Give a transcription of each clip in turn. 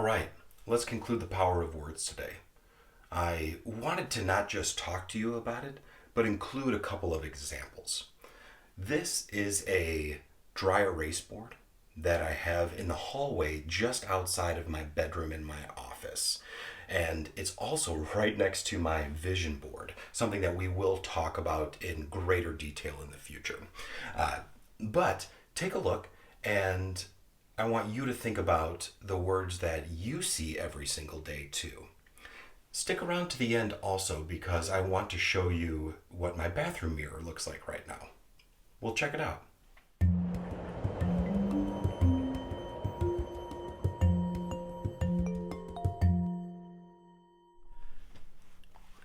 right, let's conclude the power of words today. I wanted to not just talk to you about it, but include a couple of examples. This is a dry erase board that I have in the hallway just outside of my bedroom in my office. And it's also right next to my vision board, something that we will talk about in greater detail in the future. But take a look, and I want you to think about the words that you see every single day too. Stick around to the end also because I want to show you what my bathroom mirror looks like right now. We'll check it out.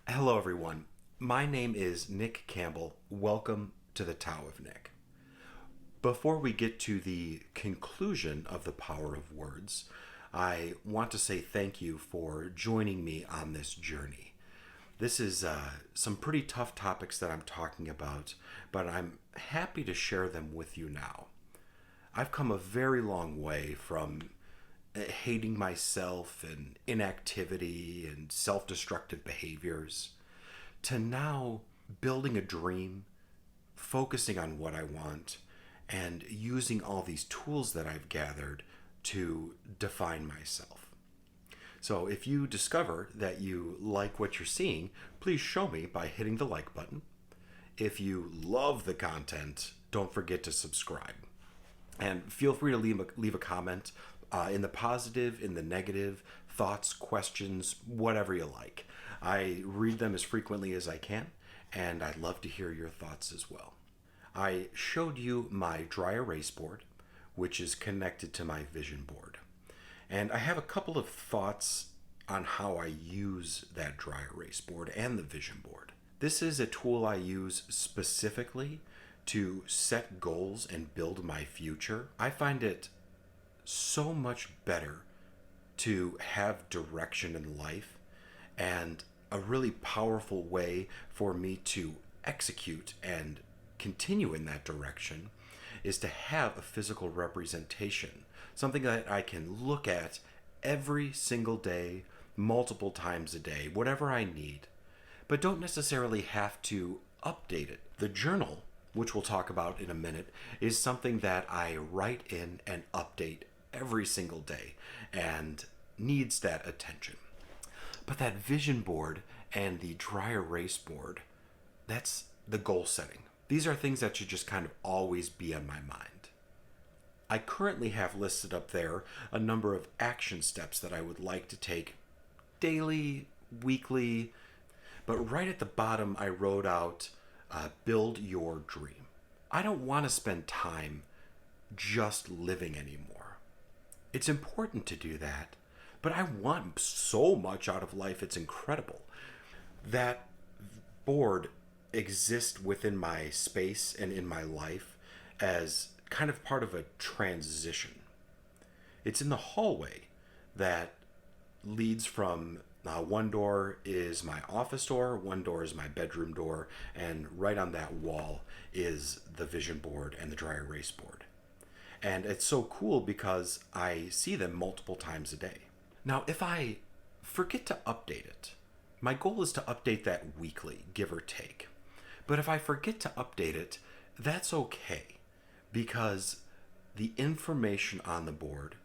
Hello everyone. My name is Nick Campbell. Welcome to the Tao of Nick. Before we get to the conclusion of the power of words, I want to say thank you for joining me on this journey. This is some pretty tough topics that I'm talking about, but I'm happy to share them with you now. I've come a very long way from hating myself and inactivity and self-destructive behaviors to now building a dream, focusing on what I want, and using all these tools that I've gathered to define myself. So if you discover that you like what you're seeing, please show me by hitting the like button. If you love the content, don't forget to subscribe. And feel free to leave a comment in the positive, in the negative, thoughts, questions, whatever you like. I read them as frequently as I can, and I'd love to hear your thoughts as well. I showed you my dry erase board, which is connected to my vision board. And I have a couple of thoughts on how I use that dry erase board and the vision board. This is a tool I use specifically to set goals and build my future. I find it so much better to have direction in life and a really powerful way for me to execute and continue in that direction is to have a physical representation, something that I can look at every single day, multiple times a day, whatever I need, but don't necessarily have to update it. The journal, which we'll talk about in a minute, is something that I write in and update every single day and needs that attention. But that vision board and the dry erase board, that's the goal setting. These are things that should just kind of always be on my mind. I currently have listed up there a number of action steps that I would like to take daily, weekly, but right at the bottom I wrote out build your dream. I don't want to spend time just living anymore. It's important to do that, but I want so much out of life, it's incredible. That board exists within my space and in my life as kind of part of a transition. It's in the hallway that leads from one door is my office door, one door is my bedroom door, and right on that wall is the vision board and the dry erase board. And it's so cool because I see them multiple times a day. Now, if I forget to update it, my goal is to update that weekly, give or take. But if I forget to update it, that's okay, because the information on the board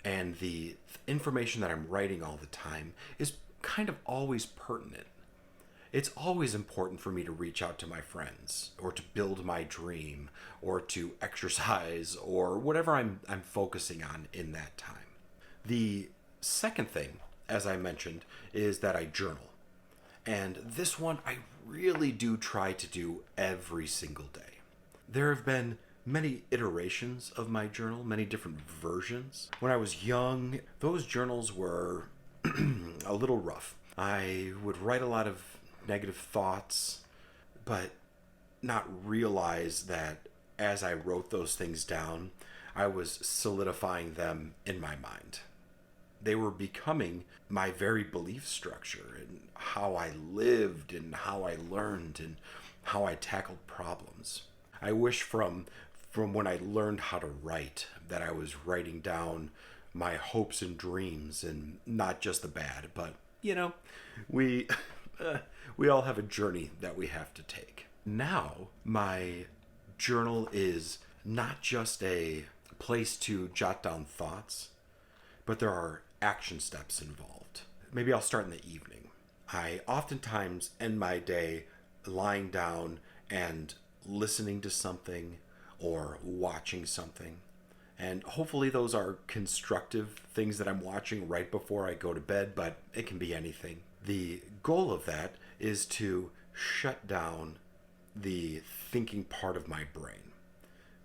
and the information that I'm writing all the time is kind of always pertinent. It's always important for me to reach out to my friends or to build my dream or to exercise or whatever I'm focusing on in that time. The second thing, as I mentioned, is that I journal. And this one I really do try to do every single day. There have been many iterations of my journal, many different versions. When I was young, those journals were a little rough. I would write a lot of negative thoughts, but not realize that as I wrote those things down, I was solidifying them in my mind. They were becoming my very belief structure and how I lived and how I learned and how I tackled problems. I wish from when I learned how to write that I was writing down my hopes and dreams, and not just the bad. But you know, we we all have a journey that we have to take. Now, my journal is not just a place to jot down thoughts, but there are action steps involved. Maybe I'll start in the evening. I oftentimes end my day lying down and listening to something or watching something. And hopefully, those are constructive things that I'm watching right before I go to bed, but it can be anything. The goal of that is to shut down the thinking part of my brain,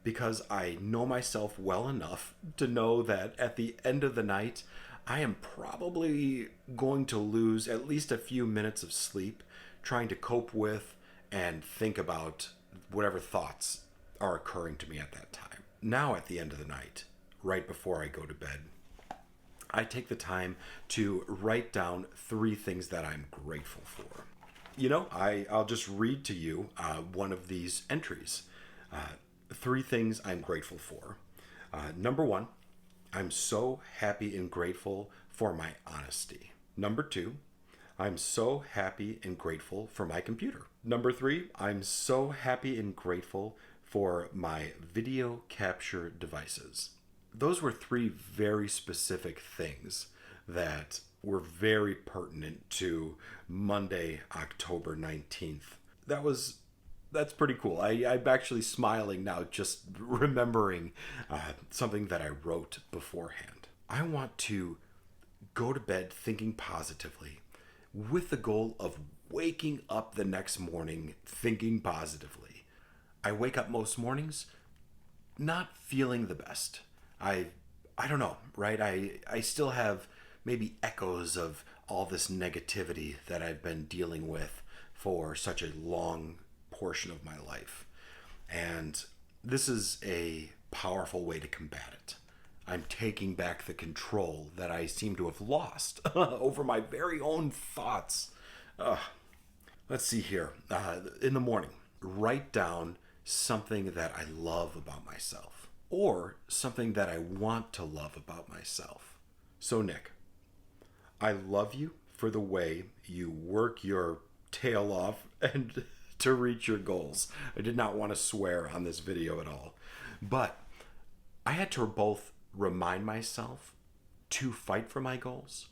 because I know myself well enough to know that at the end of the night, I am probably going to lose at least a few minutes of sleep trying to cope with and think about whatever thoughts are occurring to me at that time. Now, at the end of the night, right before I go to bed, I take the time to write down 3 things that I'm grateful for. I'll just read to you one of these entries. 3 things I'm grateful for. Number 1, I'm so happy and grateful for my honesty. Number 2, I'm so happy and grateful for my computer. Number 3, I'm so happy and grateful for my video capture devices. Those were 3 very specific things that were very pertinent to Monday, October 19th. That's pretty cool. I'm actually smiling now just remembering something that I wrote beforehand. I want to go to bed thinking positively with the goal of waking up the next morning thinking positively. I wake up most mornings not feeling the best. I don't know, right? I still have maybe echoes of all this negativity that I've been dealing with for such a long portion of my life. And this is a powerful way to combat it. I'm taking back the control that I seem to have lost over my very own thoughts. Let's see here. In the morning, write down something that I love about myself or something that I want to love about myself. So, Nick, I love you for the way you work your tail off and to reach your goals. I did not want to swear on this video at all, but I had to both remind myself to fight for my goals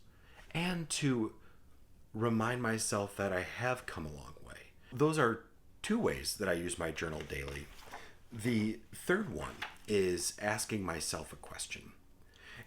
and to remind myself that I have come a long way. Those are 2 ways that I use my journal daily. The third one is asking myself a question.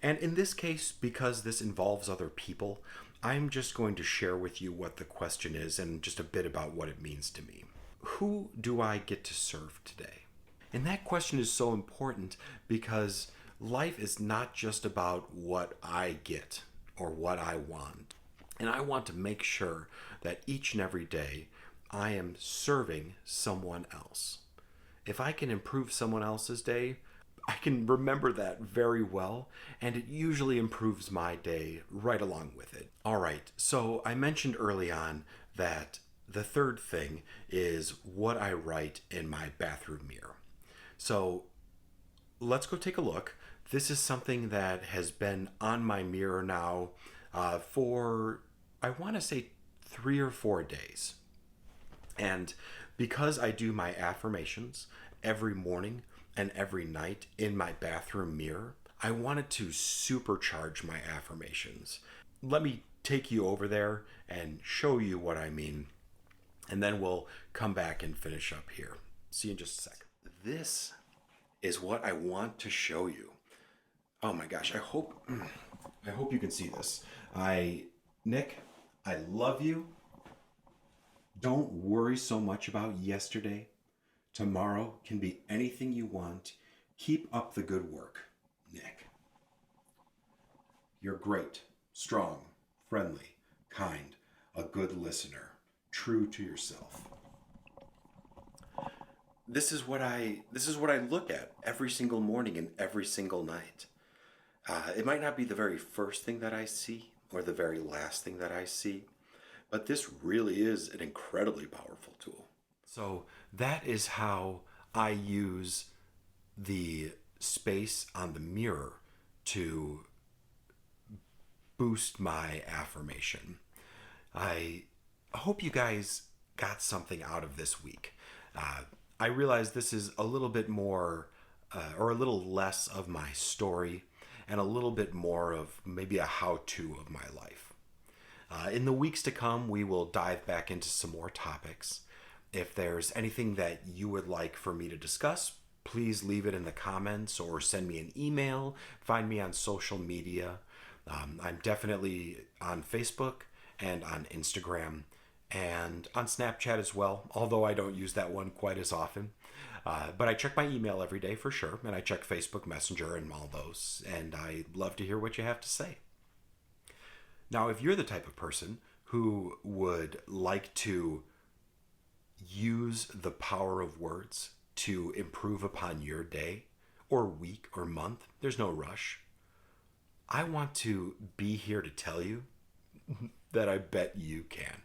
And in this case, because this involves other people, I'm just going to share with you what the question is and just a bit about what it means to me. Who do I get to serve today? And that question is so important because life is not just about what I get or what I want. And I want to make sure that each and every day I am serving someone else. If I can improve someone else's day, I can remember that very well, and it usually improves my day right along with it. All right, so I mentioned early on that the third thing is what I write in my bathroom mirror. So let's go take a look. This is something that has been on my mirror now for, I want to say, 3 or 4 days. And because I do my affirmations every morning and every night in my bathroom mirror, I wanted to supercharge my affirmations. Let me take you over there and show you what I mean, and then we'll come back and finish up here. See you in just a sec. This is what I want to show you. Oh my gosh, I hope you can see this. Nick, I love you. Don't worry so much about yesterday. Tomorrow can be anything you want. Keep up the good work, Nick. You're great, strong, friendly, kind, a good listener, true to yourself. This is what I look at every single morning and every single night. It might not be the very first thing that I see or the very last thing that I see, but this really is an incredibly powerful tool. So that is how I use the space on the mirror to boost my affirmation. I hope you guys got something out of this week. I realize this is a little bit more or a little less of my story and a little bit more of maybe a how to of my life. In the weeks to come, we will dive back into some more topics. If there's anything that you would like for me to discuss, please leave it in the comments or send me an email. Find me on social media. I'm definitely on Facebook and on Instagram and on Snapchat as well, although I don't use that one quite as often. But I check my email every day for sure, and I check Facebook Messenger and all those, and I love to hear what you have to say. Now, if you're the type of person who would like to use the power of words to improve upon your day or week or month, there's no rush. I want to be here to tell you that I bet you can.